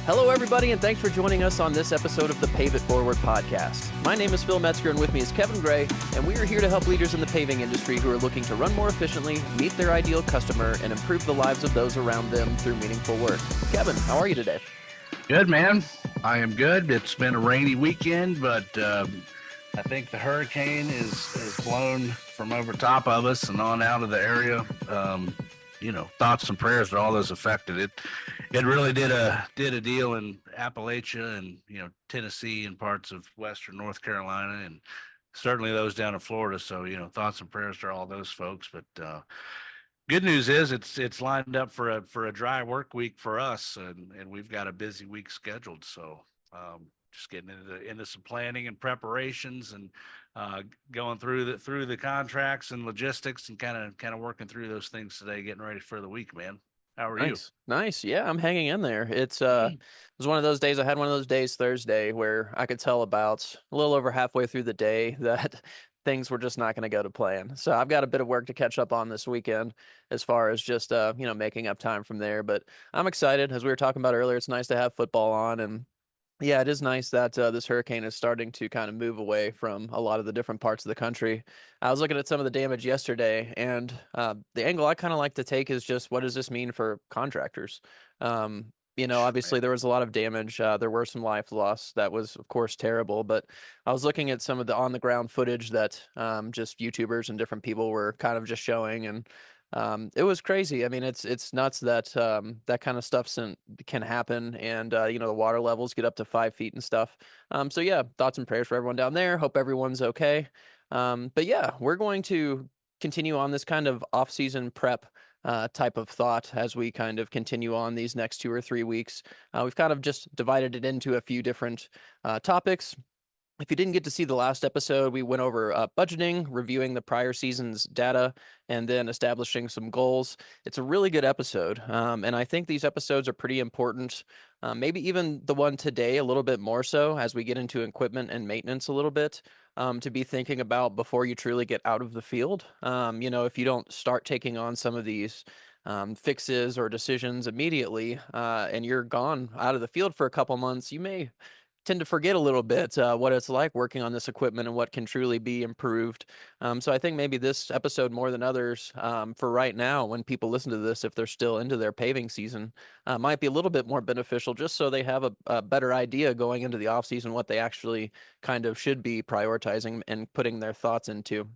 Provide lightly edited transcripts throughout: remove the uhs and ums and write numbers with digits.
Hello, everybody, and thanks for joining us on this episode of the Pave It Forward podcast. My name is Phil Metzger, and with me is Kevin Gray, and we are here to help leaders in the paving industry who are looking to run more efficiently, meet their ideal customer, and improve the lives of those around them through meaningful work. Kevin, how are you today? Good, man. I am good. It's been a rainy weekend, but I think the hurricane is blown from over top of us and on out of the area. Thoughts and prayers to all those affected. It really did a deal in Appalachia and Tennessee and parts of western North Carolina and certainly those down in Florida. So thoughts and prayers to all those folks. But good news is it's lined up for a dry work week for us, and we've got a busy week scheduled. So just getting into some planning and preparations and going through the contracts and logistics and kind of working through those things today, getting ready for the week, man. How are you? Nice. Yeah, I'm hanging in there. It was one of those days. I had one of those days Thursday where I could tell about a little over halfway through the day that things were just not going to go to plan. So I've got a bit of work to catch up on this weekend as far as just making up time from there. But I'm excited. As we were talking about earlier, it's nice to have football on, and yeah, it is nice that this hurricane is starting to kind of move away from a lot of the different parts of the country. I was looking at some of the damage yesterday, and the angle I kind of like to take is just what does this mean for contractors? Obviously there was a lot of damage. There were some life loss. That was, of course, terrible. But I was looking at some of the on-the-ground footage that just YouTubers and different people were kind of just showing, and it was crazy. I mean, it's nuts that that kind of stuff can happen, and the water levels get up to 5 feet and stuff. So yeah, thoughts and prayers for everyone down there. Hope everyone's okay. But yeah, we're going to continue on this kind of off-season prep type of thought as we kind of continue on these next 2 or 3 weeks. We've kind of just divided it into a few different topics. If you didn't get to see the last episode, we went over budgeting, reviewing the prior season's data, and then establishing some goals. It's a really good episode, and I think these episodes are pretty important. Maybe even the one today a little bit more so as we get into equipment and maintenance a little bit, to be thinking about before you truly get out of the field. If you don't start taking on some of these fixes or decisions immediately, and you're gone out of the field for a couple months, you may tend to forget a little bit what it's like working on this equipment and what can truly be improved. So I think maybe this episode more than others for right now, when people listen to this, if they're still into their paving season, might be a little bit more beneficial just so they have a better idea going into the off season what they actually kind of should be prioritizing and putting their thoughts into.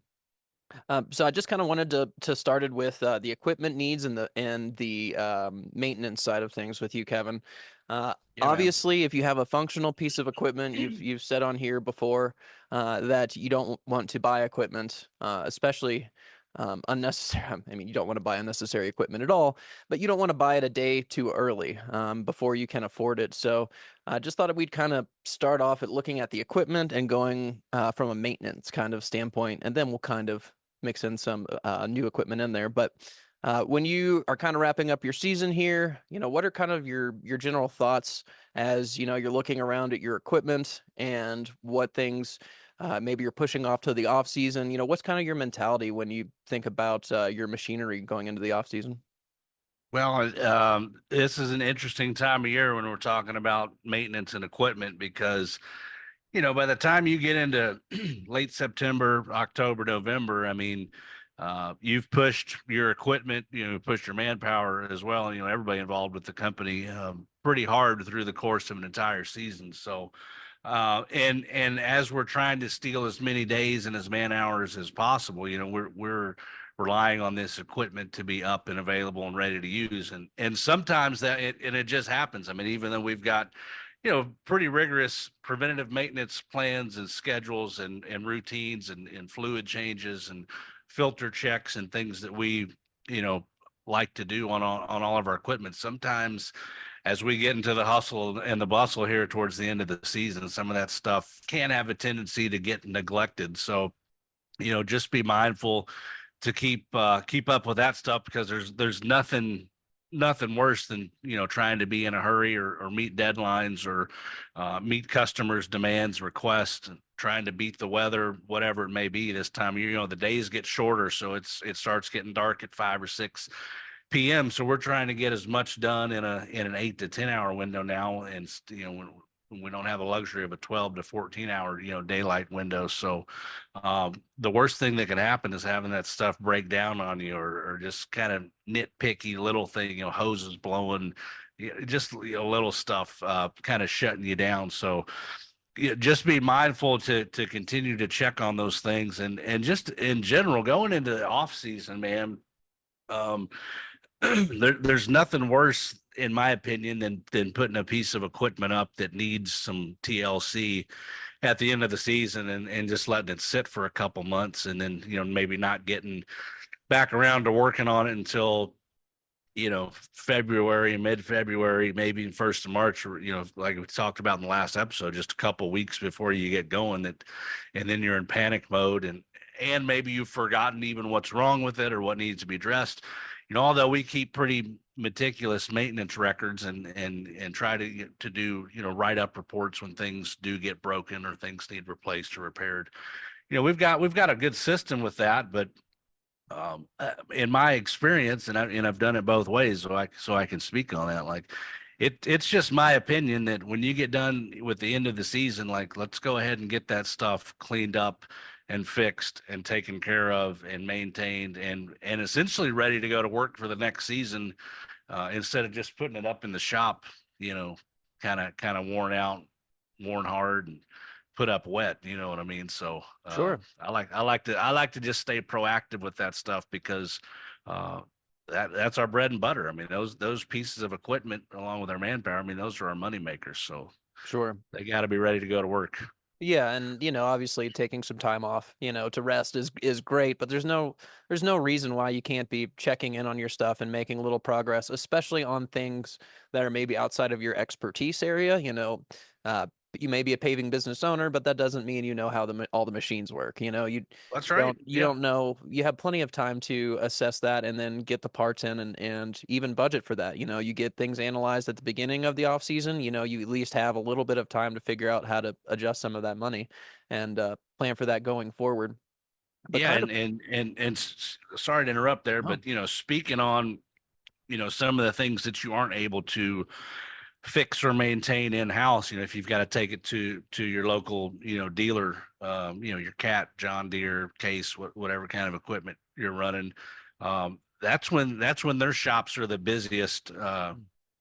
So I just kind of wanted to started with the equipment needs and the maintenance side of things with you, Kevin. Yeah, man. Obviously, if you have a functional piece of equipment, you've said on here before that you don't want to buy equipment, especially unnecessary. I mean, you don't want to buy unnecessary equipment at all, but you don't want to buy it a day too early before you can afford it. So I just thought we'd kind of start off at looking at the equipment and going from a maintenance kind of standpoint, and then we'll kind of mix in some new equipment in there. But when you are kind of wrapping up your season here, what are kind of your general thoughts as you're looking around at your equipment and what things maybe you're pushing off to the off season? What's kind of your mentality when you think about your machinery going into the off season? Well, this is an interesting time of year when we're talking about maintenance and equipment because, by the time you get into late September, October, November, I mean, you've pushed your equipment, pushed your manpower as well, everybody involved with the company pretty hard through the course of an entire season. So, and as we're trying to steal as many days and as man hours as possible, we're relying on this equipment to be up and available and ready to use. And sometimes it just happens. I mean, even though we've got, pretty rigorous preventative maintenance plans and schedules and routines and fluid changes and filter checks and things that we, like to do on all of our equipment. Sometimes as we get into the hustle and the bustle here towards the end of the season, some of that stuff can have a tendency to get neglected. So, just be mindful to keep up with that stuff because there's nothing worse than trying to be in a hurry or meet deadlines or meet customers' demands, requests, trying to beat the weather, whatever it may be this time of year. The days get shorter, so it starts getting dark at 5 or 6 p.m. So we're trying to get as much done in an 8 to 10 hour window now, and when we don't have the luxury of a 12 to 14 hour daylight window. So the worst thing that can happen is having that stuff break down on you, or just kind of nitpicky little thing, hoses blowing, just little stuff kind of shutting you down. So just be mindful to continue to check on those things, and just in general going into the off season, man. Um, there's nothing worse, in my opinion, than putting a piece of equipment up that needs some TLC at the end of the season, and just letting it sit for a couple months, and then maybe not getting back around to working on it until February, mid-February, maybe 1st of March, or, like we talked about in the last episode, just a couple weeks before you get going, and then you're in panic mode, and maybe you've forgotten even what's wrong with it or what needs to be addressed. Although we keep pretty meticulous maintenance records, and try to do, write up reports when things do get broken or things need replaced or repaired. We've got a good system with that, but in my experience, and I've done it both ways, so I can speak on that. Like, it's just my opinion that when you get done with the end of the season, like, let's go ahead and get that stuff cleaned up and fixed and taken care of and maintained, and essentially ready to go to work for the next season, instead of just putting it up in the shop, you know, kind of worn out, worn hard, and put up wet. You know what I mean? So Sure. I like to just stay proactive with that stuff, because uh, that's our bread and butter. I mean, those pieces of equipment along with our manpower, I mean, those are our money makers. So Sure. they got to be ready to go to work. Yeah, and obviously taking some time off, to rest is great, but there's no reason why you can't be checking in on your stuff and making a little progress, especially on things that are maybe outside of your expertise area. Uh, you may be a paving business owner, but that doesn't mean you know how all the machines work. That's You right. Yeah. don't know. You have plenty of time to assess that and then get the parts in, and even budget for that. You get things analyzed at the beginning of the off season. You at least have a little bit of time to figure out how to adjust some of that money and plan for that going forward. But Yeah, kind of, and sorry to interrupt there, oh, but speaking on some of the things that you aren't able to fix or maintain in house, if you've got to take it to your local dealer, your Cat, John Deere, Case, whatever kind of equipment you're running, that's when their shops are the busiest,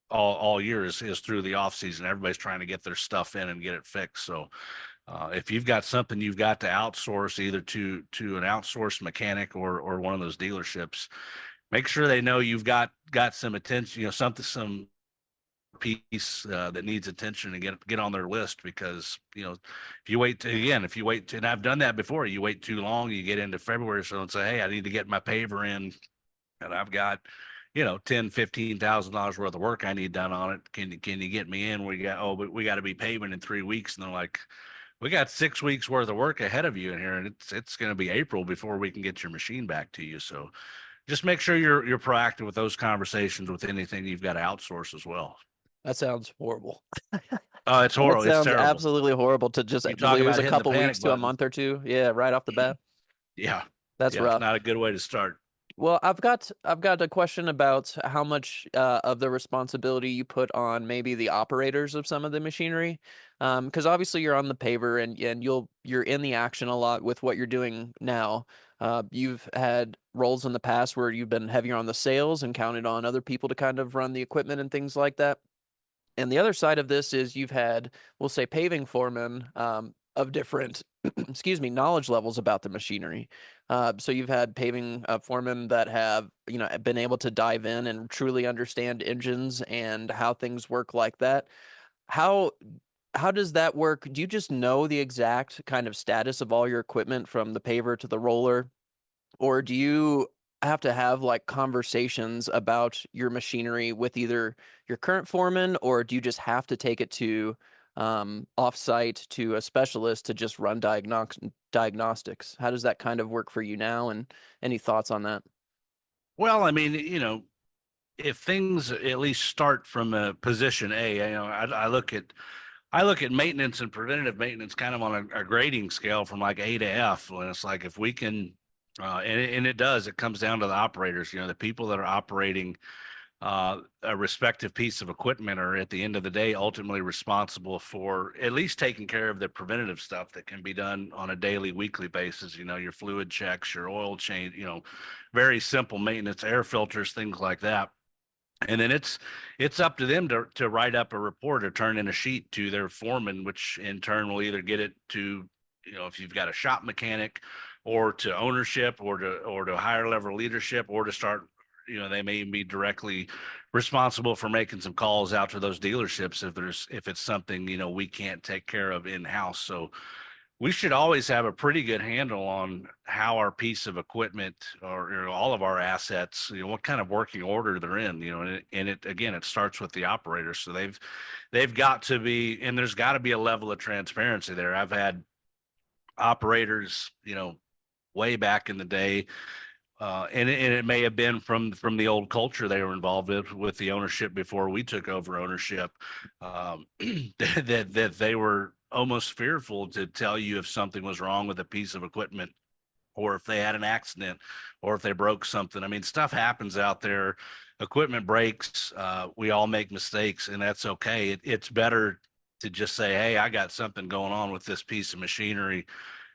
all year, is through the off season. Everybody's trying to get their stuff in and get it fixed. So if you've got something you've got to outsource, either to an outsourced mechanic or one of those dealerships, make sure they know you've got some attention, some piece that needs attention, and get on their list. Because if you wait and I've done that before, you wait too long, you get into February, so and say, hey, I need to get my paver in, and I've got 10, $15,000 worth of work I need done on it. Can you get me in? But we got to be paving in 3 weeks. And they're like, we got 6 weeks worth of work ahead of you in here, and it's going to be April before we can get your machine back to you. So just make sure you're proactive with those conversations with anything you've got to outsource as well. that sounds horrible. Oh, it's That horrible. It's sounds terrible. absolutely horrible to just You talk lose about a hitting the couple weeks panic to a button. month or two. Yeah, right off the bat. Yeah. That's Yeah. It's rough. not a good way to start. Well, I've got a question about how much of the responsibility you put on maybe the operators of some of the machinery, because obviously you're on the paver, and you're in the action a lot with what you're doing now. You've had roles in the past where you've been heavier on the sales and counted on other people to kind of run the equipment and things like that. And the other side of this is you've had, we'll say, paving foremen of different, excuse me, knowledge levels about the machinery. So you've had paving foremen that have, been able to dive in and truly understand engines and how things work like that. How how does that work? Do you just know the exact kind of status of all your equipment from the paver to the roller? Or do you have to have like conversations about your machinery with either your current foreman, or do you just have to take it to offsite to a specialist to just run diagnostics? How does that kind of work for you now? And any thoughts on that? Well, I mean, if things at least start from a position A, I look at maintenance and preventative maintenance kind of on a grading scale from like A to F. And it's like, if we can And it does. It comes down to the operators. The people that are operating a respective piece of equipment are at the end of the day ultimately responsible for at least taking care of the preventative stuff that can be done on a daily, weekly basis. Your fluid checks, your oil change, very simple maintenance, air filters, things like that. And then it's up to them to write up a report or turn in a sheet to their foreman, which in turn will either get it to, if you've got a shop mechanic, or to ownership, or to higher level leadership, or to start, they may even be directly responsible for making some calls out to those dealerships if it's something, we can't take care of in house. So we should always have a pretty good handle on how our piece of equipment, or all of our assets, what kind of working order they're in, and it again, it starts with the operator. So they've got to be, and there's got to be a level of transparency there. I've had operators, way back in the day, and it may have been from the old culture they were involved with the ownership before we took over ownership, that they were almost fearful to tell you if something was wrong with a piece of equipment, or if they had an accident, or if they broke something. I mean, stuff happens out there. Equipment breaks. We all make mistakes, and that's okay. It's better to just say, "Hey, I got something going on with this piece of machinery.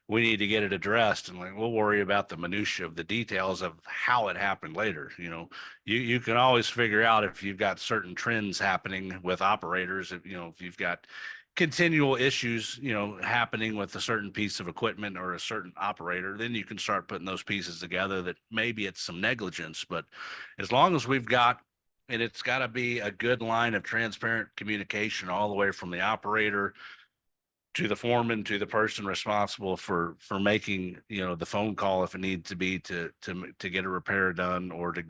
We need to get it addressed," and like, we'll worry about the minutia of the details of how it happened later. You can always figure out if you've got certain trends happening with operators. If you've got continual issues, happening with a certain piece of equipment or a certain operator, then you can start putting those pieces together that maybe it's some negligence. But as long as we've got, and it's got to be a good line of transparent communication all the way from the operator to the foreman to the person responsible for making, the phone call if it needs to be to get a repair done, or to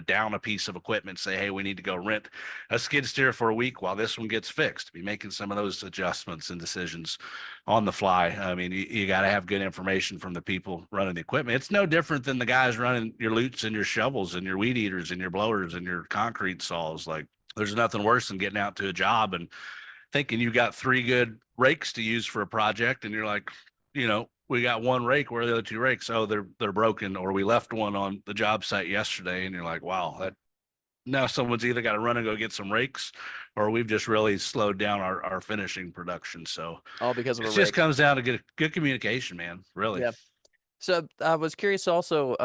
down a piece of equipment, say, "Hey, we need to go rent a skid steer for a week while this one gets fixed." Be making some of those adjustments and decisions on the fly. I mean, you got to have good information from the people running the equipment. It's no different than the guys running your lutes and your shovels and your weed eaters and your blowers and your concrete saws. Like, there's nothing worse than getting out to a job and thinking you got three good rakes to use for a project, and you're like, we got one rake. Where are the other two rakes? Oh, they're broken, or we left one on the job site yesterday. And you're like, wow, that now someone's either got to run and go get some rakes, or we've just really slowed down our finishing production. So All because of it a just rake. comes down to good communication, man. Really. Yeah. So I was curious also,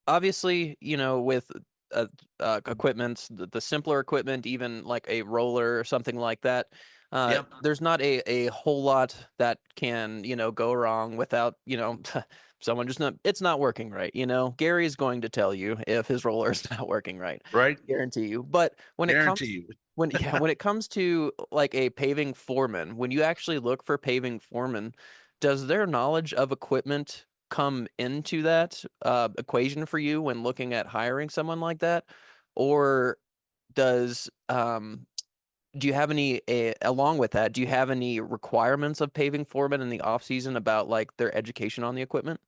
obviously, with uh, equipment, the simpler equipment, even like a roller or something like that, Yep. there's not a whole lot that can, go wrong without, someone just not, it's not working right. Gary's going to tell you if his roller is not working right. Right. Guarantee you. But Guarantee you. when it comes to like a paving foreman, when you actually look for paving foreman, does their knowledge of equipment come into that equation for you when looking at hiring someone like that? Or does do you have any along with that, do you have any requirements of paving foremen in the off season about like their education on the equipment?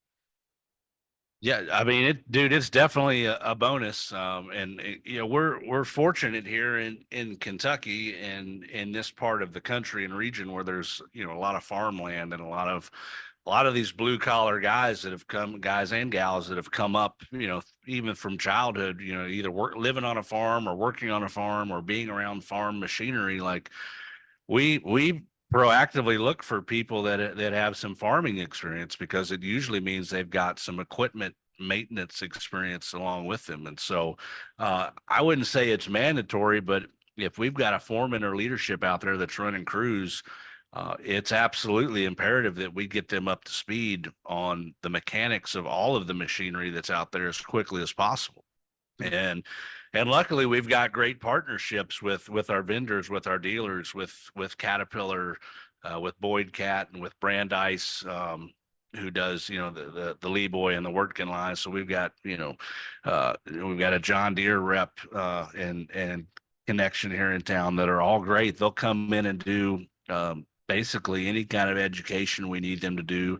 Yeah, I mean, dude, it's definitely a bonus. And we're fortunate here in Kentucky and in this part of the country and region where there's, a lot of farmland and a lot of these blue collar guys that have come, guys and gals that have come up, even from childhood, either living on a farm or working on a farm or being around farm machinery. Like, we proactively look for people that have some farming experience, because it usually means they've got some equipment maintenance experience along with them. And so I wouldn't say it's mandatory, but if we've got a foreman or leadership out there that's running crews, it's absolutely imperative that we get them up to speed on the mechanics of all of the machinery that's out there as quickly as possible. And luckily we've got great partnerships with our vendors, with our dealers, with Caterpillar, with Boyd Cat, and with Brandeis, who does, the Lee Boy and the Wortkin line. So we've got a John Deere rep and connection here in town that are all great. They'll come in and do basically any kind of education we need them to do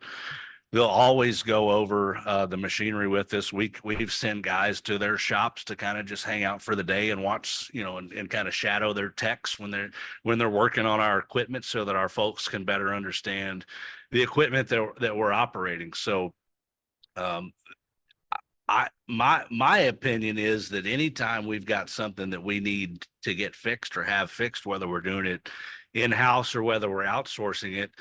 they'll always go over the machinery with us. We've sent guys to their shops to kind of just hang out for the day and watch, and kind of shadow their techs when they're working on our equipment, so that our folks can better understand the equipment that we're operating. So, um, my opinion is that anytime we've got something that we need to get fixed or have fixed, whether we're doing it in house or whether we're outsourcing it,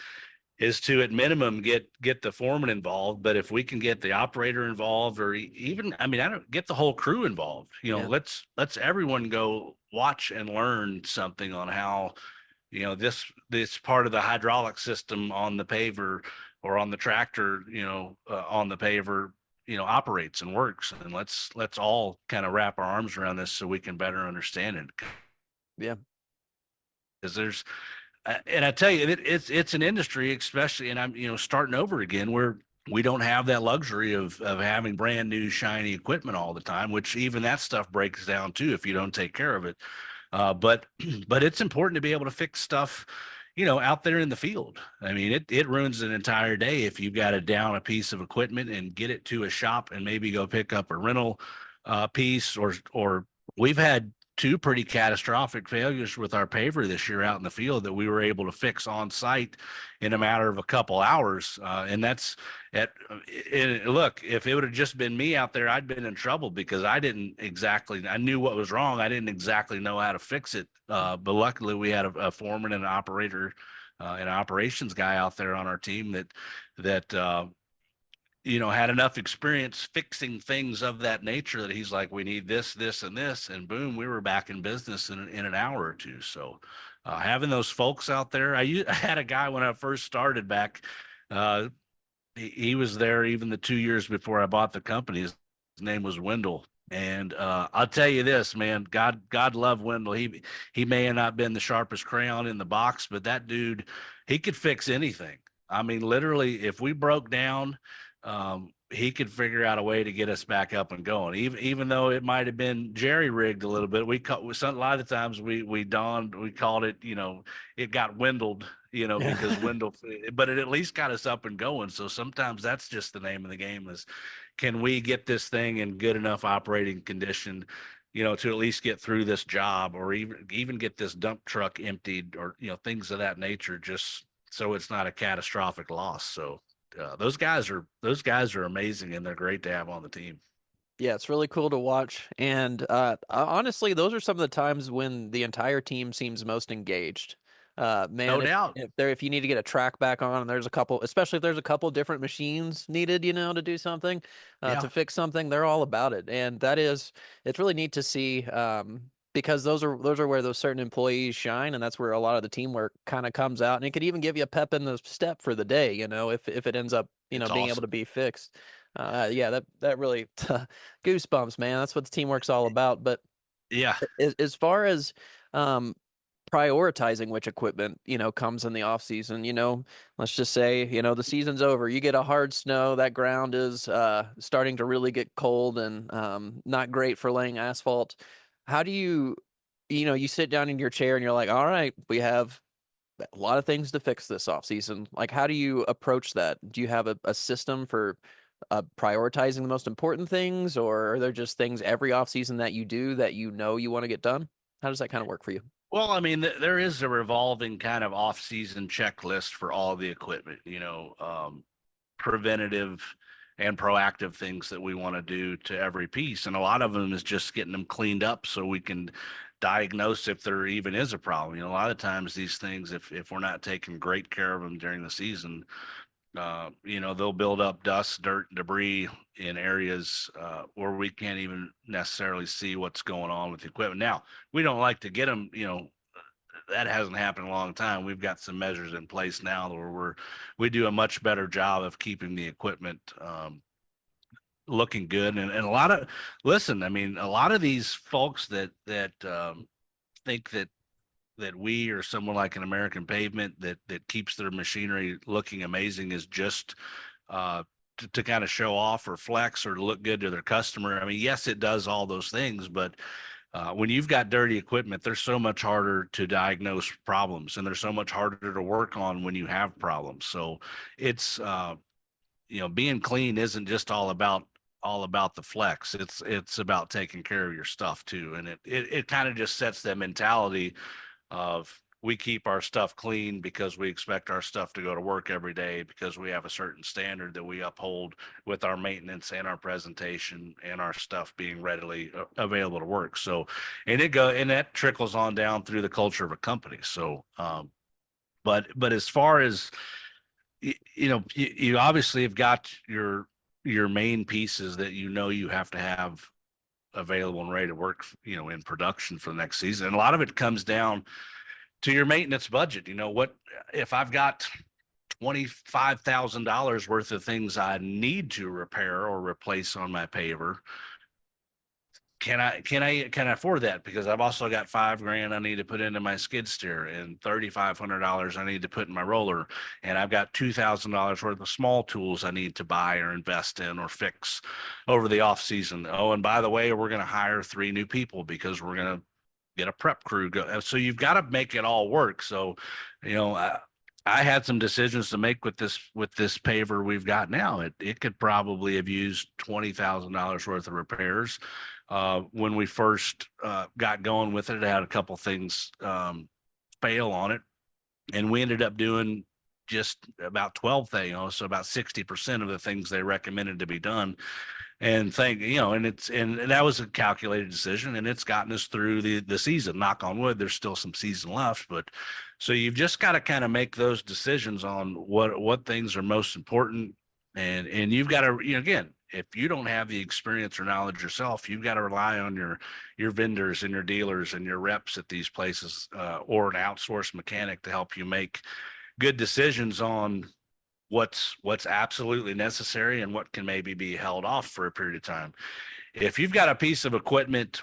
is to at minimum get the foreman involved. But if we can get the operator involved, or even, I mean, I don't get the whole crew involved. Yeah. Let's everyone go watch and learn something on how, this part of the hydraulic system on the paver or on the tractor, on the paver, operates and works. And let's all kind of wrap our arms around this so we can better understand it. Yeah. Because and I tell you, it's an industry, especially, and I'm, starting over again, where we don't have that luxury of having brand new shiny equipment all the time, which even that stuff breaks down too if you don't take care of it. But but it's important to be able to fix stuff, out there in the field. I mean, it ruins an entire day if you've got to down a piece of equipment and get it to a shop and maybe go pick up a rental piece, or we've had two pretty catastrophic failures with our paver this year out in the field that we were able to fix on site in a matter of a couple hours. And that's look, if it would have just been me out there, I'd been in trouble because I knew what was wrong. I didn't exactly know how to fix it. But luckily we had a foreman and an operator, an operations guy out there on our team that had enough experience fixing things of that nature that he's like, we need this, this, and this, and boom, we were back in business in an hour or two. So, having those folks out there, I had a guy when I first started back. Uh, he was there even the 2 years before I bought the company. His name was Wendell. And I'll tell you this, man, God love Wendell. He may have not been the sharpest crayon in the box, but that dude, he could fix anything. I mean, literally, if we broke down, he could figure out a way to get us back up and going. Even though it might have been jerry rigged a little bit, a lot of the times we called it, it got windled, because Yeah. Wendell, but it at least got us up and going. So sometimes that's just the name of the game, is can we get this thing in good enough operating condition, to at least get through this job, or even get this dump truck emptied, or, things of that nature, just so it's not a catastrophic loss. So those guys are amazing, and they're great to have on the team. Yeah, it's really cool to watch. And honestly, those are some of the times when the entire team seems most engaged. No Man, doubt. if you need to get a track back on, and there's a couple, especially if there's a couple different machines needed, to do something, to Yeah. fix something, they're all about it. And it's really neat to see, because those are where those certain employees shine, and that's where a lot of the teamwork kind of comes out. And it could even give you a pep in the step for the day, if it ends up, It's being able to awesome. be fixed. Yeah, that really goosebumps, man. That's what the teamwork's all about. But Yeah. as far as um, prioritizing which equipment, comes in the off season, let's just say, the season's over. You get a hard snow, that ground is starting to really get cold and not great for laying asphalt. How do you sit down in your chair and you're like, all right, we have a lot of things to fix this off season. Like, how do you approach that? Do you have a system for prioritizing the most important things, or are there just things every off season that you do that you want to get done? How does that kind of work for you? Well, I mean, there is a revolving kind of off-season checklist for all the equipment, preventative and proactive things that we want to do to every piece. And a lot of them is just getting them cleaned up so we can diagnose if there even is a problem. A lot of times these things, if we're not taking great care of them during the season, they'll build up dust, dirt, debris in areas where we can't even necessarily see what's going on with the equipment. Now, we don't like to get them, that hasn't happened in a long time. We've got some measures in place now where we do a much better job of keeping the equipment looking good. And listen, I mean, a lot of these folks that think that we or someone like an American Pavement that keeps their machinery looking amazing is just to kind of show off or flex or look good to their customer. I mean, yes, it does all those things, but when you've got dirty equipment, they're so much harder to diagnose problems, and they're so much harder to work on when you have problems. So it's being clean isn't just all about the flex. It's about taking care of your stuff too. And it kind of just sets that mentality of we keep our stuff clean because we expect our stuff to go to work every day because we have a certain standard that we uphold with our maintenance and our presentation and our stuff being readily available to work. So, and that trickles on down through the culture of a company. So, but as far as you obviously have got your main pieces that you have to have available and ready to work, in production for the next season. And a lot of it comes down to your maintenance budget. What if I've got $25,000 worth of things I need to repair or replace on my paver? Can I afford that? Because I've also got $5,000 I need to put into my skid steer and $3,500 I need to put in my roller, and I've got $2,000 worth of small tools I need to buy or invest in or fix over the off season. Oh, and by the way, we're going to hire 3 new people because we're going to get a prep crew go. So you've got to make it all work. So, you know, I had some decisions to make with this paver we've got now. It could probably have used $20,000 worth of repairs. When we first got going with it, it had a couple things fail on it, and we ended up doing just about 12 things, so about 60% of the things they recommended to be done. And and that was a calculated decision, and it's gotten us through the season. Knock on wood, there's still some season left, but so you've just got to kind of make those decisions on what things are most important, and you've got to, again, if you don't have the experience or knowledge yourself, you've got to rely on your vendors and your dealers and your reps at these places, or an outsourced mechanic to help you make good decisions on what's absolutely necessary and what can maybe be held off for a period of time. If you've got a piece of equipment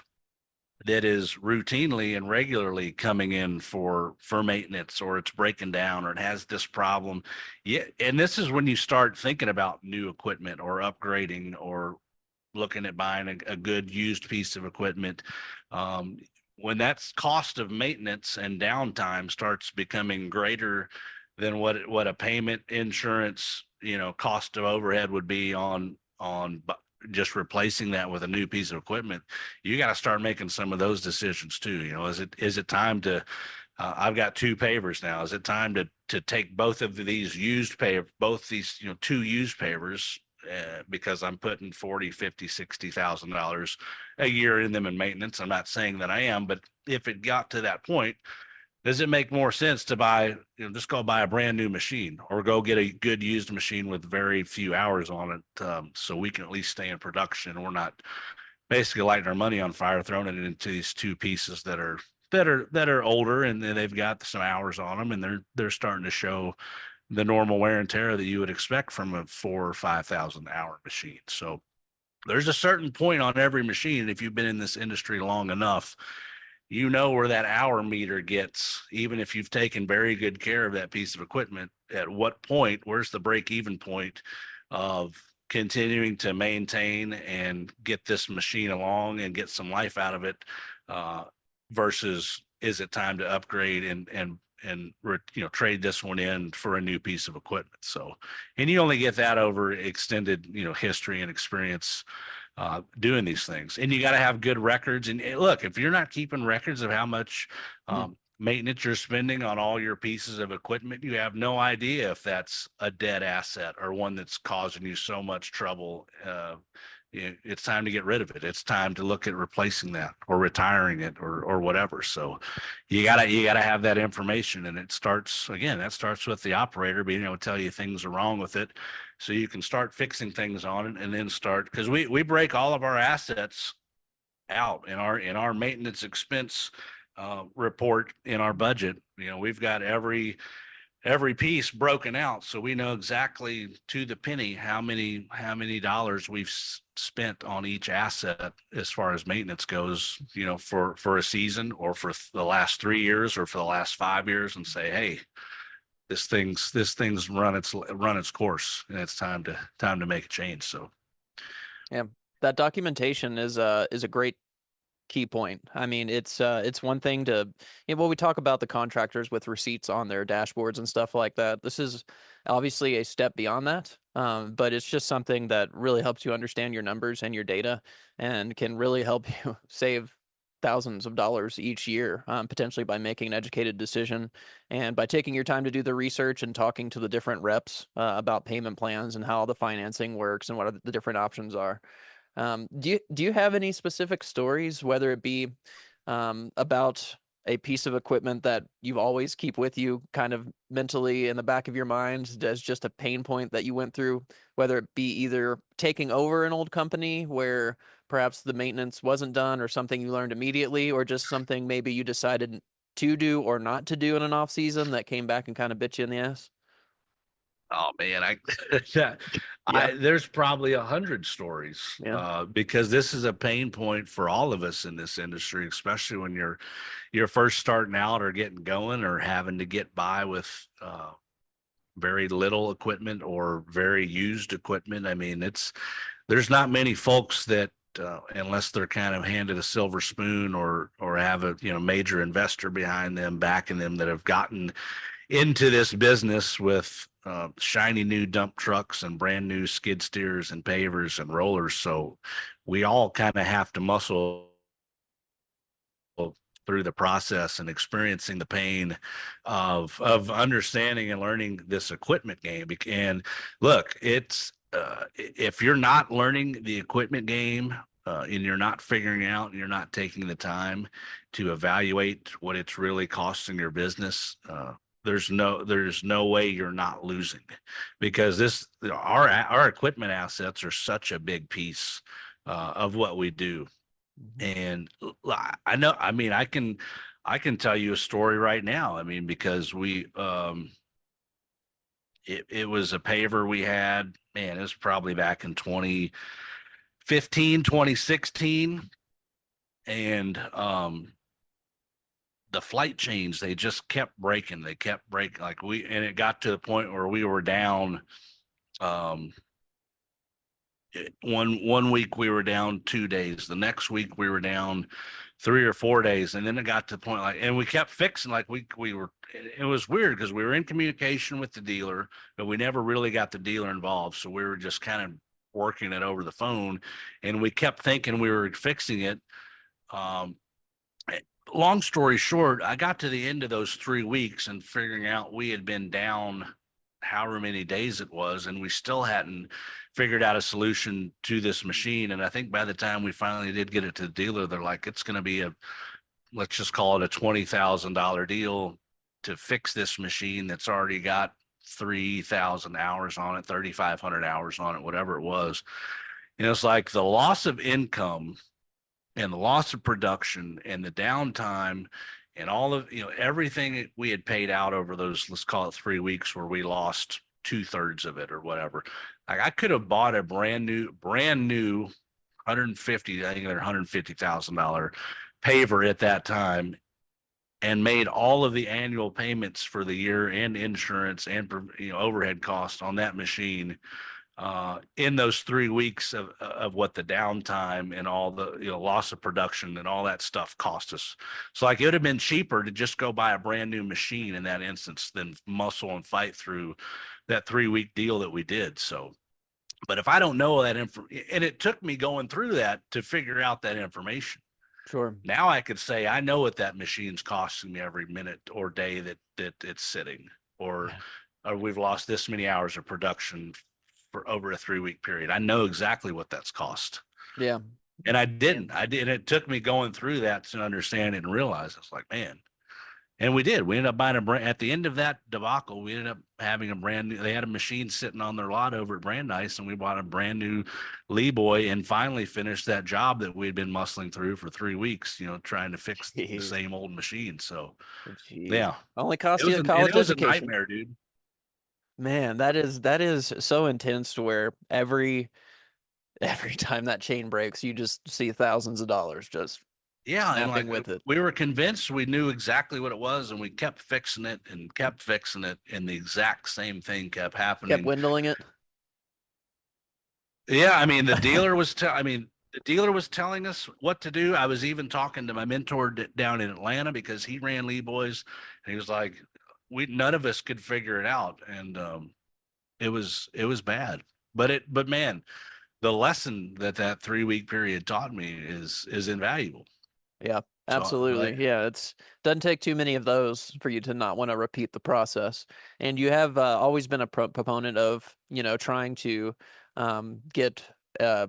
that is routinely and regularly coming in for maintenance, or it's breaking down, or it has this problem, yeah, and this is when you start thinking about new equipment or upgrading or looking at buying a good used piece of equipment. When that's cost of maintenance and downtime starts becoming greater than what a payment, insurance, cost of overhead would be on just replacing that with a new piece of equipment, you got to start making some of those decisions too. Is it time to I've got 2 pavers now. Is it time to take both of these used paver, both these 2 used pavers, because I'm putting 40, 50, $60,000 a year in them in maintenance? I'm not saying that I am, but if it got to that point, does it make more sense to buy, just go buy a brand new machine, or go get a good used machine with very few hours on it, so we can at least stay in production? We're not basically lighting our money on fire, throwing it into these 2 pieces that are older, and they've got some hours on them, and they're starting to show the normal wear and tear that you would expect from a 4 or 5,000 hour machine. So there's a certain point on every machine, and if you've been in this industry long enough, where that hour meter gets. Even if you've taken very good care of that piece of equipment, at what point, where's the break even point of continuing to maintain and get this machine along and get some life out of it, versus is it time to upgrade and trade this one in for a new piece of equipment? So, and you only get that over extended history and experience doing these things. And you got to have good records. And look, if you're not keeping records of how much maintenance you're spending on all your pieces of equipment, you have no idea if that's a dead asset or one that's causing you so much trouble. It's time to get rid of it. It's time to look at replacing that or retiring it, or whatever. So you gotta have that information, and that starts with the operator being able to tell you things are wrong with it, so you can start fixing things on it, and then start, because we break all of our assets out in our maintenance expense report in our budget. We've got every piece broken out, so we know exactly to the penny how many dollars we've spent on each asset as far as maintenance goes, for a season, or for the last 3 years, or for the last 5 years, and say, hey, this thing's run its course, and it's time to make a change. So Yeah, that documentation is a great key point. I mean, it's one thing to, well, we talk about the contractors with receipts on their dashboards and stuff like that. This is obviously a step beyond that. But it's just something that really helps you understand your numbers and your data and can really help you save thousands of dollars each year, potentially by making an educated decision and by taking your time to do the research and talking to the different reps about payment plans and how the financing works and what the different options are. Do you have any specific stories, whether it be about a piece of equipment that you always keep with you, kind of mentally in the back of your mind, as just a pain point that you went through, whether it be either taking over an old company where perhaps the maintenance wasn't done, or something you learned immediately, or just something maybe you decided to do or not to do in an off season that came back and kind of bit you in the ass? Oh man, yeah, Yeah, there's probably 100 stories, yeah. because this is a pain point for all of us in this industry, especially when you're first starting out or getting going or having to get by with very little equipment or very used equipment. I mean, there's not many folks that unless they're kind of handed a silver spoon or have a major investor behind them backing them, that have gotten into this business with shiny new dump trucks and brand new skid steers and pavers and rollers. So we all kind of have to muscle through the process and experiencing the pain of understanding and learning this equipment game. And look, it's if you're not learning the equipment game, and you're not figuring out and you're not taking the time to evaluate what it's really costing your business, there's no way you're not losing, because our equipment assets are such a big piece of what we do. Mhm. And I know, I mean, I can tell you a story right now. I mean, because it was a paver we had, man, it was probably back in 2015, 2016. And the flight chains, they just kept breaking. They kept breaking, and it got to the point where we were down, um, one week we were down 2 days. The next week we were down 3 or 4 days, and then it got to the point, and we kept fixing, we were. It was weird because we were in communication with the dealer, but we never really got the dealer involved. So we were just kind of working it over the phone, and we kept thinking we were fixing it. Um, Long story short, I got to the end of those 3 weeks and figuring out we had been down however many days it was, and we still hadn't figured out a solution to this machine. And I think by the time we finally did get it to the dealer, they're like, it's going to be let's just call it a $20,000 deal to fix this machine that's already got 3,000 hours on it, 3,500 hours on it, whatever it was. And it's like the loss of income and the loss of production and the downtime and all of everything that we had paid out over those, let's call it 3 weeks, where we lost 2/3 of it or whatever. Like, I could have bought a brand new 150, I think they're $150,000 paver at that time, and made all of the annual payments for the year and insurance and overhead costs on that machine in those 3 weeks of what the downtime and all the loss of production and all that stuff cost us. So, like, it would have been cheaper to just go buy a brand new machine in that instance than muscle and fight through that 3 week deal that we did. So, but if I don't know that info, and it took me going through that to figure out that information. Sure. Now I could say I know what that machine's costing me every minute or day that it's sitting, or Yeah. or we've lost this many hours of production for over a 3 week period. I know exactly what that's cost. Yeah. And I Yeah. didn't. I did. It took me going through that to understand it and realize it's like, man. And we did. We ended up buying at the end of that debacle. We ended up having a brand new. They had a machine sitting on their lot over at Brandeis, and we bought a brand new Lee Boy and finally finished that job that we had been muscling through for 3 weeks. Trying to fix the Jeez. same old machine. So Jeez. yeah, Only cost you a it college was a education. nightmare, dude. Man, that is so intense to where every time that chain breaks, you just see thousands of dollars just Yeah, and snapping with it. we were convinced we knew exactly what it was, and we kept fixing it and kept fixing it, and the exact same thing kept Kept happening. windling it. Yeah, I mean, the dealer was telling us what to do. I was even talking to my mentor down in Atlanta because he ran Lee Boys, and he was like, "We none of us could figure it out." And it was bad. But man, the lesson that that 3 week period taught me is invaluable. Yeah, So absolutely. Yeah, it's doesn't take too many of those for you to not want to repeat the process. And you have always been a proponent of, trying to get uh,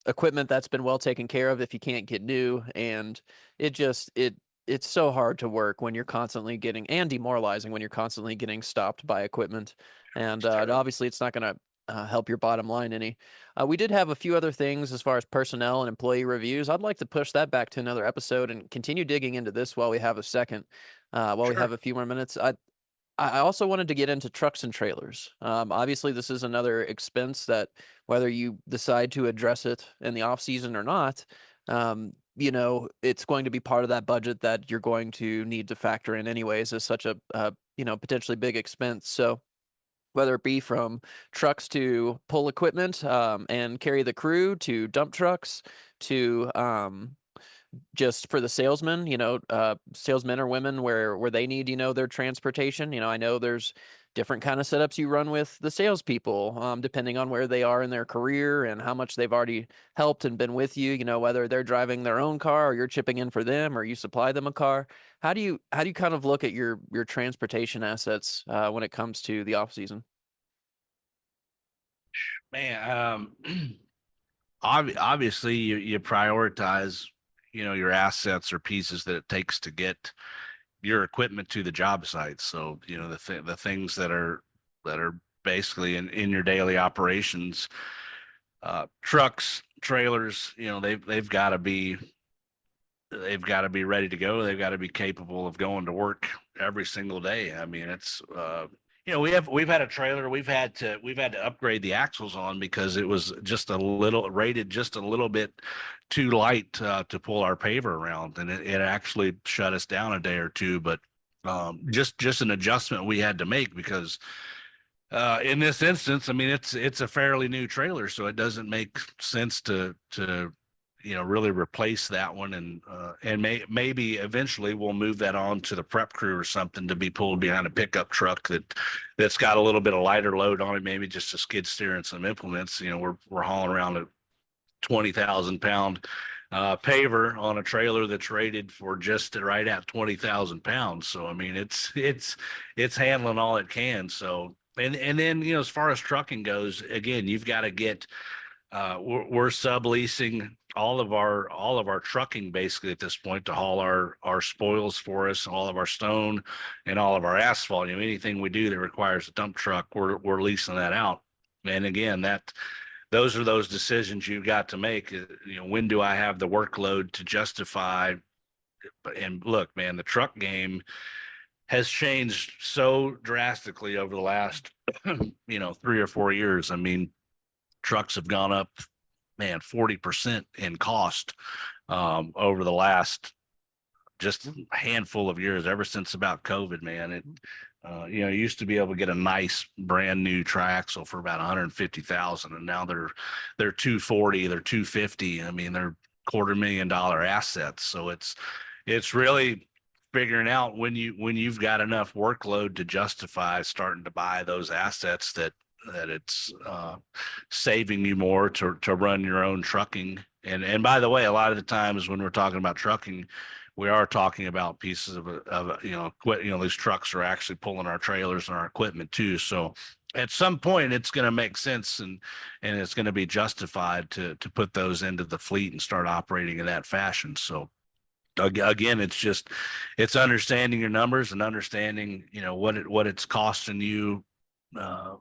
equipment that's been well taken care of if you can't get new. And it just it's so hard to work when you're constantly getting, and demoralizing when you're constantly getting stopped by equipment. And it's terrible. obviously it's not going to help your bottom line any. We did have a few other things as far as personnel and employee reviews. I'd like to push that back to another episode and continue digging into this while we have a second, while we have Sure. a few more minutes. I also wanted to get into trucks and trailers. Obviously, this is another expense that, whether you decide to address it in the off season or not, it's going to be part of that budget that you're going to need to factor in anyways as such a, potentially big expense. So whether it be from trucks to pull equipment, and carry the crew, to dump trucks, to just for the salesmen, salesmen or women where they need, their transportation. I know there's different kind of setups you run with the salespeople, depending on where they are in their career and how much they've already helped and been with you. Whether they're driving their own car or you're chipping in for them or you supply them a car. How do you kind of look at your transportation assets when it comes to the off season? Man, obviously you prioritize, your assets or pieces that it takes to get your equipment to the job site. So, the things that are basically in your daily operations, trucks, trailers, they've got to be ready to go. They've got to be capable of going to work every single day. I mean, it's we've had a trailer we've had to upgrade the axles on because it was just a little rated just a little bit too light to pull our paver around, and it actually shut us down a day or two. But just an adjustment we had to make because in this instance, I mean, it's a fairly new trailer, so it doesn't make sense to really replace that one, and maybe eventually we'll move that on to the prep crew or something to be pulled behind a pickup truck that's got a little bit of lighter load on it, maybe just a skid steer and some implements. We're hauling around a 20,000 pound paver on a trailer that's rated for just right at 20,000 pounds. So I mean, it's handling all it can. So and then as far as trucking goes, again, you've got to get we're subleasing all of our trucking basically at this point to haul our spoils for us, all of our stone and all of our asphalt. Anything we do that requires a dump truck, we're leasing that out. And again, those are those decisions you've got to make. When do I have the workload to justify? And look, man, the truck game has changed so drastically over the last 3 or 4 years. I mean, trucks have gone up, man, 40% in cost over the last just a handful of years, ever since about COVID, man. You used to be able to get a nice brand new triaxle for about 150,000, and now they're 240, they're 250. I mean, they're $250,000 assets. So it's really figuring out when you've got enough workload to justify starting to buy those assets that it's saving you more to run your own trucking. And by the way, a lot of the times when we're talking about trucking, we are talking about pieces of these trucks are actually pulling our trailers and our equipment too. So at some point it's going to make sense, and it's going to be justified to put those into the fleet and start operating in that fashion. So again, it's understanding your numbers and understanding what it's costing you uh,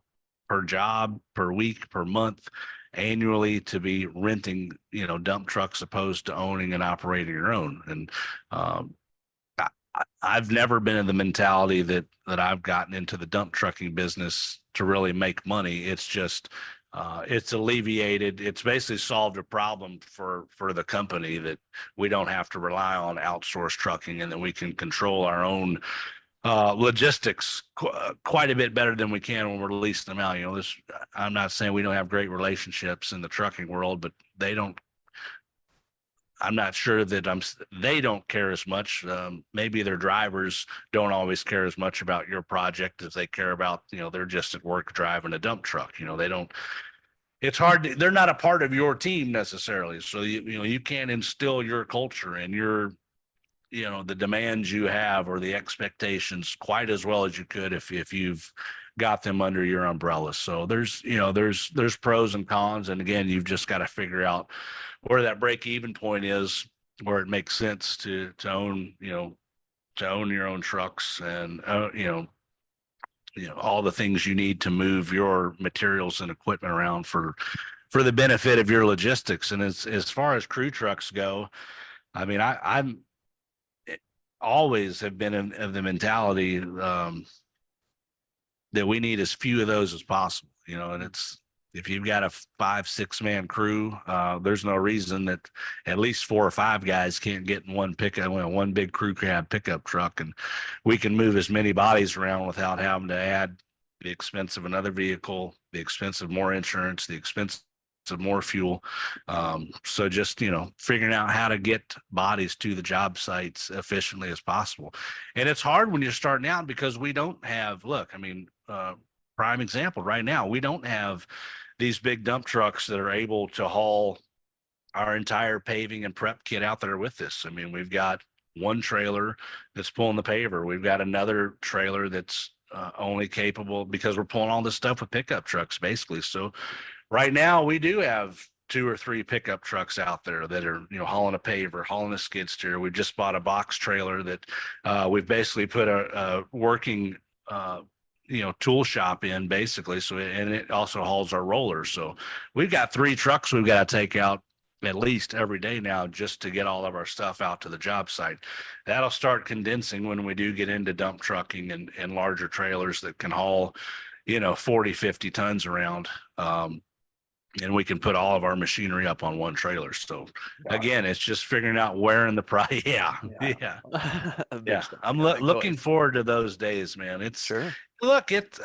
per job, per week, per month, annually to be renting, dump trucks opposed to owning and operating your own. And um, I've never been in the mentality that I've gotten into the dump trucking business to really make money. It's just it's alleviated. It's basically solved a problem for the company that we don't have to rely on outsourced trucking, and that we can control our own logistics quite a bit better than we can when we're leasing them out. I'm not saying we don't have great relationships in the trucking world, but they don't. I'm not sure that they don't care as much. Maybe their drivers don't always care as much about your project as they care about, they're just at work driving a dump truck. They don't, it's hard they're not a part of your team necessarily. So you can't instill your culture and the demands you have or the expectations quite as well as you could if you've got them under your umbrella. So there's pros and cons, and again, you've just got to figure out where that break even point is, where it makes sense to own to own your own trucks and all the things you need to move your materials and equipment around for the benefit of your logistics. And as far as crew trucks go, I mean, I'm always have been of the mentality that we need as few of those as possible, and it's if you've got a 5-6 man crew, there's no reason that at least 4 or 5 guys can't get in one big crew cab pickup truck, and we can move as many bodies around without having to add the expense of another vehicle, the expense of more insurance, the expense of more fuel. So just, figuring out how to get bodies to the job sites efficiently as possible. And it's hard when you're starting out because we don't have, look, I mean, prime example right now, we don't have these big dump trucks that are able to haul our entire paving and prep kit out there with us. I mean, we've got one trailer that's pulling the paver. We've got another trailer that's only capable because we're pulling all this stuff with pickup trucks, basically. So right now we do have 2 or 3 pickup trucks out there that are, hauling a paver, hauling a skid steer. We just bought a box trailer that we've basically put a working tool shop in basically. So, and it also hauls our rollers. So we've got 3 trucks we've got to take out at least every day now just to get all of our stuff out to the job site. That'll start condensing when we do get into dump trucking and larger trailers that can haul, 40, 50 tons around. And we can put all of our machinery up on one trailer. So Wow. again, it's just figuring out where in the price. Yeah. Yeah. Yeah. A big Yeah, step. I'm A big looking choice. forward to those days, man. Sure. Look, it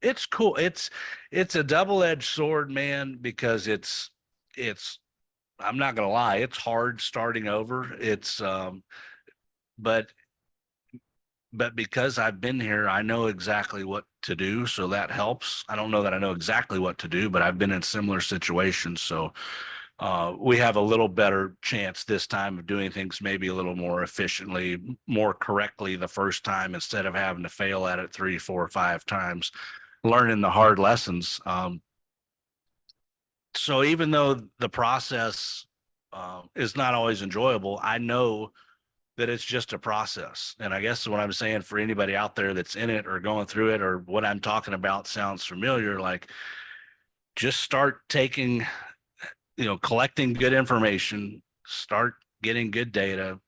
it's cool. It's a double-edged sword, man, because it's I'm not gonna lie, it's hard starting over. But because I've been here, I know exactly what to do, so that helps. I don't know that I know exactly what to do, but I've been in similar situations, so we have a little better chance this time of doing things maybe a little more efficiently, more correctly the first time instead of having to fail at it 3, 4, 5 times, learning the hard lessons. So even though the process is not always enjoyable, I know that it's just a process. And I guess what I'm saying for anybody out there that's in it or going through it or what I'm talking about sounds familiar, like just start taking collecting good information, start getting good data,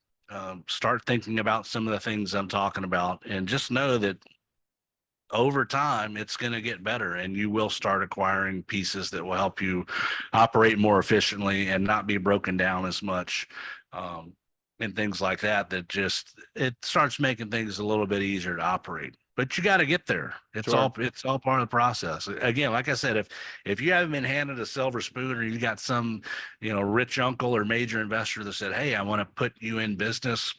start thinking about some of the things I'm talking about, and just know that over time it's going to get better and you will start acquiring pieces that will help you operate more efficiently and not be broken down as much. And things like that, that just it starts making things a little bit easier to operate, but you got to get there. Sure. It's all part of the process. Again, like I said, if you haven't been handed a silver spoon or you got some rich uncle or major investor that said, hey, I want to put you in business,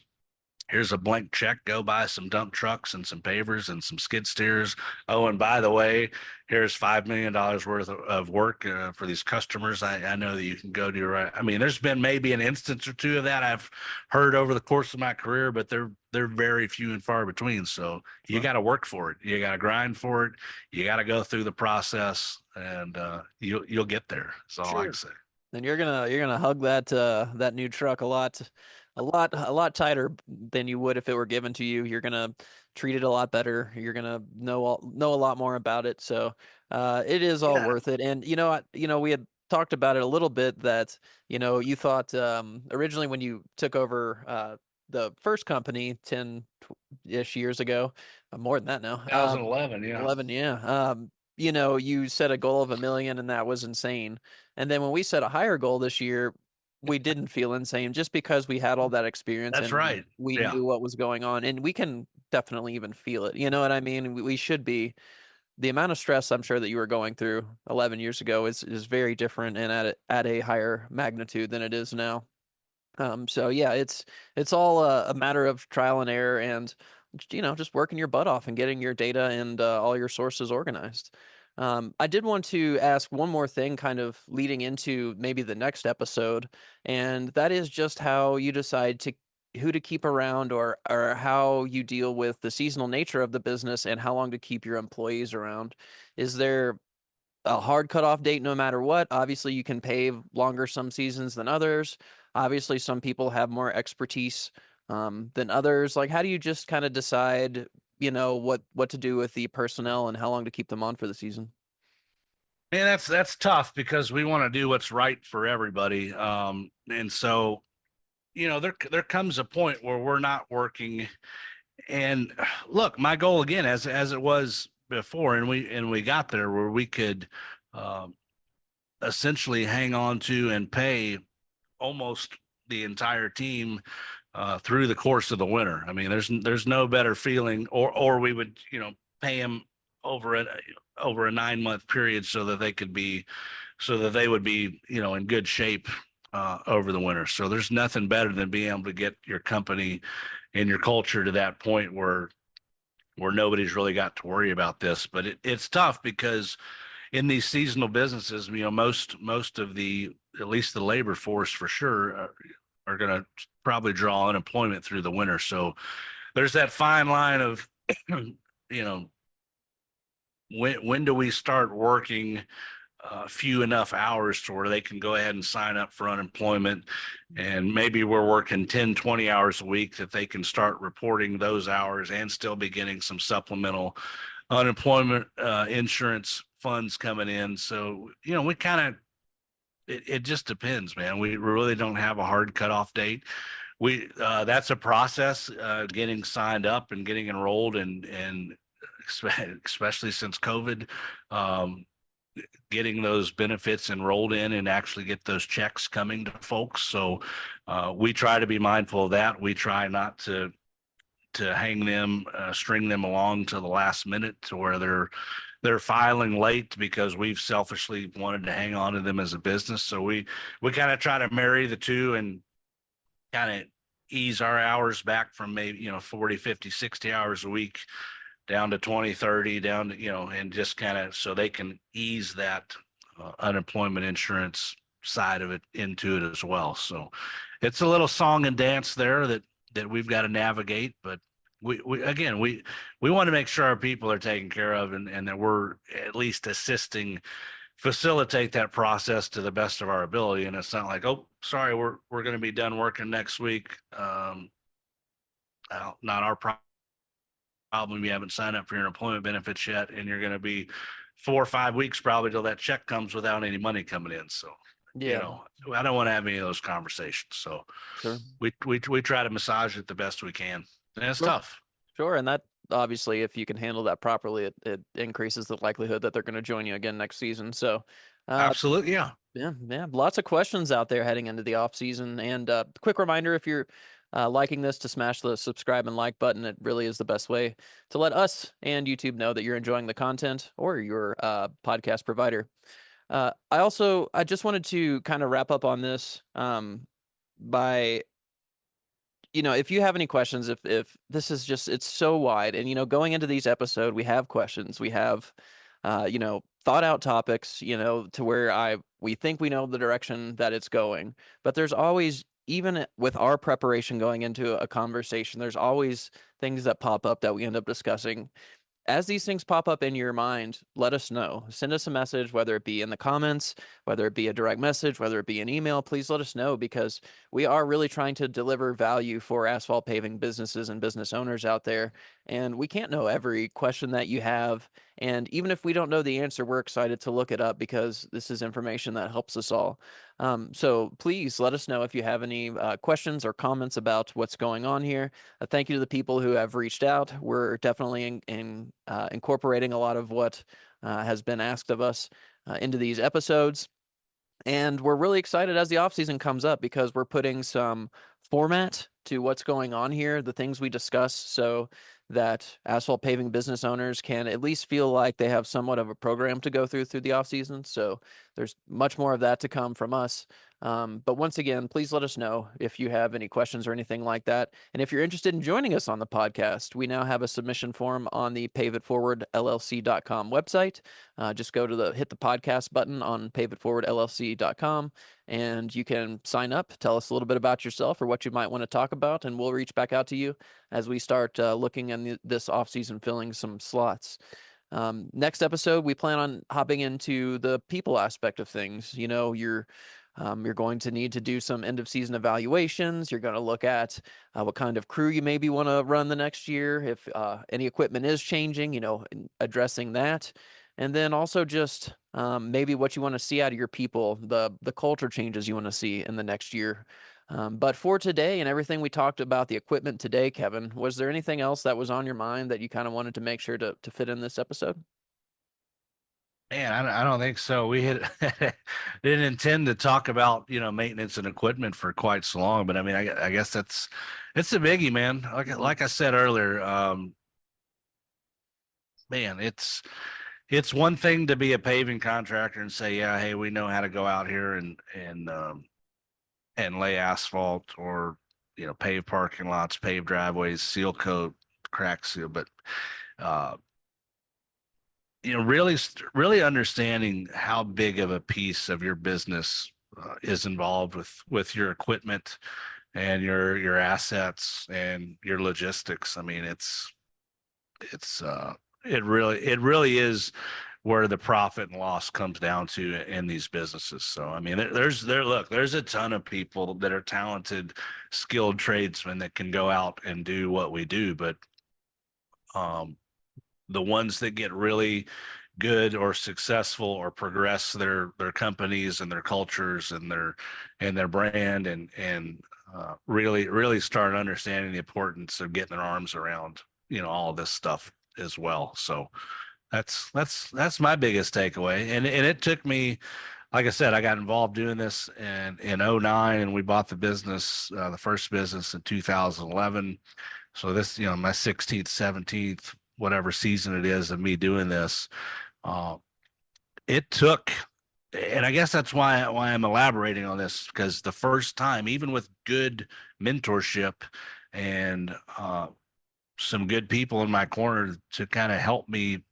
here's a blank check, go buy some dump trucks and some pavers and some skid steers. Oh, and by the way, here's $5 million worth of work for these customers. I know that you can go do. Right. I mean, there's been maybe an instance or two of that I've heard over the course of my career, but they're very few and far between. So you Sure. got to work for it. You got to grind for it. You got to go through the process, and you'll get there. That's all I can Sure. say. Then you're gonna hug that new truck a lot tighter than you would if it were given to you. You're gonna treat it a lot better. You're gonna know a lot more about it. So it is all Yeah. worth it. And we had talked about it a little bit that you thought originally when you took over the first company 10-ish years ago, more than that now. 2011. Yeah. 11, yeah. You set a goal of 1 million and that was insane. And then when we set a higher goal this year, we didn't feel insane just because we had all that experience That's and right. we Yeah. knew what was going on and we can definitely even feel it. You know what I mean? We should be. The amount of stress I'm sure that you were going through 11 years ago is very different and at a higher magnitude than it is now. So yeah, it's all a matter of trial and error and just working your butt off and getting your data and all your sources organized. I did want to ask one more thing, kind of leading into maybe the next episode, and that is just how you decide to who to keep around or how you deal with the seasonal nature of the business and how long to keep your employees around. Is there a hard cutoff date no matter what? Obviously, you can pave longer some seasons than others. Obviously, some people have more expertise than others. Like, how do you just kind of decide, what to do with the personnel and how long to keep them on for the season? Man, that's tough because we want to do what's right for everybody. And so, there comes a point where we're not working. And look, my goal again, as it was before, and we got there where we could um, essentially hang on to and pay almost the entire team through the course of the winter. I mean, there's no better feeling, or we would pay them over a over a 9 month period so that they would be in good shape over the winter. So there's nothing better than being able to get your company and your culture to that point where nobody's really got to worry about this. But it's tough because in these seasonal businesses, most of the at least the labor force for sure are going to probably draw unemployment through the winter. So there's that fine line of you know when do we start working few enough hours to where they can go ahead and sign up for unemployment, and maybe we're working 10, 20 hours a week that they can start reporting those hours and still be getting some supplemental unemployment insurance funds coming in. So we kind of it just depends, man. We really don't have a hard cutoff date. We That's a process, getting signed up and getting enrolled, and especially since COVID, um, getting those benefits enrolled in and actually get those checks coming to folks. So we try to be mindful of that. We try not to hang them, string them along to the last minute to where they're filing late because we've selfishly wanted to hang on to them as a business. So we kind of try to marry the two and kind of ease our hours back from maybe 40, 50, 60 hours a week down to 20, 30, down to and just kind of so they can ease that unemployment insurance side of it into it as well. So it's a little song and dance there that we've got to navigate, but we again we want to make sure our people are taken care of, and that we're at least assisting facilitate that process to the best of our ability. And it's not like, oh, sorry, we're going to be done working next week. Not our problem. You haven't signed up for your employment benefits yet, and you're going to be 4 or 5 weeks probably till that check comes without any money coming in. So, Yeah, I don't want to have any of those conversations. So sure. we try to massage it the best we can. And it's Sure. tough. Sure. And that obviously, if you can handle that properly, it increases the likelihood that they're going to join you again next season. So, uh, Absolutely. Yeah. yeah, yeah, lots of questions out there heading into the off season. And quick reminder, if you're liking this, to smash the subscribe and like button. It really is the best way to let us and YouTube know that you're enjoying the content or your podcast provider. I just wanted to kind of wrap up on this by if you have any questions, if this is just it's so wide, and going into these episode, we have questions, we have thought out topics, to where we think we know the direction that it's going, but there's always, even with our preparation going into a conversation, there's always things that pop up that we end up discussing. As these things pop up in your mind, let us know. Send us a message, whether it be in the comments, whether it be a direct message, whether it be an email. Please let us know, because we are really trying to deliver value for asphalt paving businesses and business owners out there. And we can't know every question that you have. And even if we don't know the answer, we're excited to look it up, because this is information that helps us all. So please let us know if you have any questions or comments about what's going on here. Thank you to the people who have reached out. We're definitely incorporating a lot of what has been asked of us into these episodes. And we're really excited as the off season comes up, because we're putting some format to what's going on here, the things we discuss, so that asphalt paving business owners can at least feel like they have somewhat of a program to go through the off season. So there's much more of that to come from us. But once again, please let us know if you have any questions or anything like that. And if you're interested in joining us on the podcast, we now have a submission form on the paveitforwardllc.com website. Just go to hit the podcast button on paveitforwardllc.com, and you can sign up, tell us a little bit about yourself or what you might want to talk about, and we'll reach back out to you as we start looking in this off-season, filling some slots. Next episode, we plan on hopping into the people aspect of things. You're going to need to do some end of season evaluations. You're going to look at what kind of crew you maybe want to run the next year. If any equipment is changing, addressing that. And then also just maybe what you want to see out of your people, the culture changes you want to see in the next year. But for today and everything we talked about the equipment today, Kevin, was there anything else that was on your mind that you kind of wanted to make sure to fit in this episode? Man, I don't think so. We had didn't intend to talk about maintenance and equipment for quite so long, but I mean, I guess it's a biggie, man. Like I said earlier, man, it's one thing to be a paving contractor and say, yeah, hey, we know how to go out here and lay asphalt or pave parking lots, pave driveways, seal coat, crack seal, but uh, really understanding how big of a piece of your business is involved with your equipment and your assets and your logistics. I mean, it really is where the profit and loss comes down to in these businesses. So I mean, there's a ton of people that are talented, skilled tradesmen that can go out and do what we do, but um the ones that get really good or successful or progress their companies and their cultures and their brand and really start understanding the importance of getting their arms around all this stuff as well. So that's my biggest takeaway. And it took me, like I said, I got involved doing this in '09, and we bought the business, the first business in 2011. So this, my 16th, 17th, whatever season it is of me doing this, uh, it took, and I guess that's why I'm elaborating on this, because the first time, even with good mentorship and some good people in my corner to kind of help me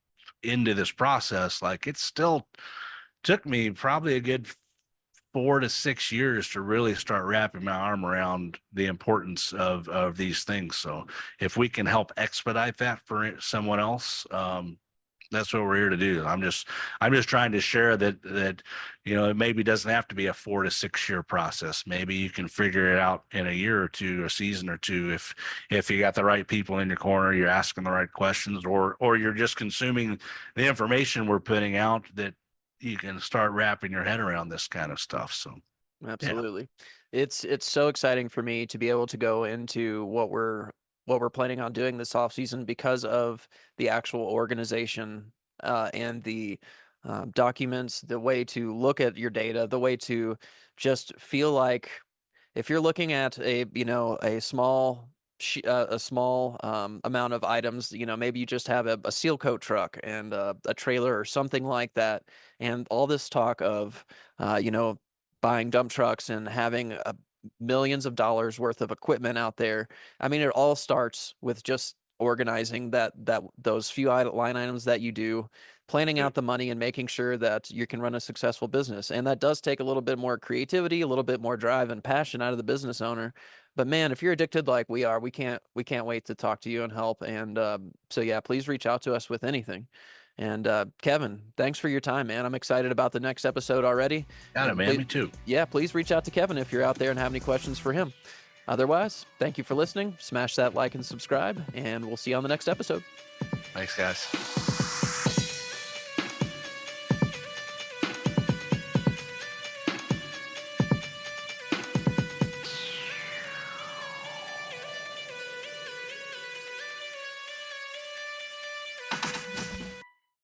into this process, like it still took me probably a good 4 to 6 years to really start wrapping my arm around the importance of these things. So if we can help expedite that for someone else, that's what we're here to do. I'm just trying to share that it maybe doesn't have to be a 4 to 6 year process. Maybe you can figure it out in a year or two, a season or two, if you got the right people in your corner, you're asking the right questions, or you're just consuming the information we're putting out, that you can start wrapping your head around this kind of stuff. So yeah. Absolutely. It's so exciting for me to be able to go into what we're planning on doing this off season because of the actual organization and the documents, the way to look at your data, the way to just feel like if you're looking at a small amount of items, maybe you just have a seal coat truck and a trailer or something like that, and all this talk of buying dump trucks and having millions of dollars worth of equipment out there. I mean, it all starts with just organizing those few line items that you do, planning out the money and making sure that you can run a successful business. And that does take a little bit more creativity, a little bit more drive and passion out of the business owner. But man, if you're addicted like we are, we can't wait to talk to you and help. And so yeah, please reach out to us with anything. And Kevin, thanks for your time, man. I'm excited about the next episode already. Got it, And man. please, Me too. yeah, please reach out to Kevin if you're out there and have any questions for him. Otherwise, thank you for listening. Smash that like and subscribe, and we'll see you on the next episode. Thanks, guys.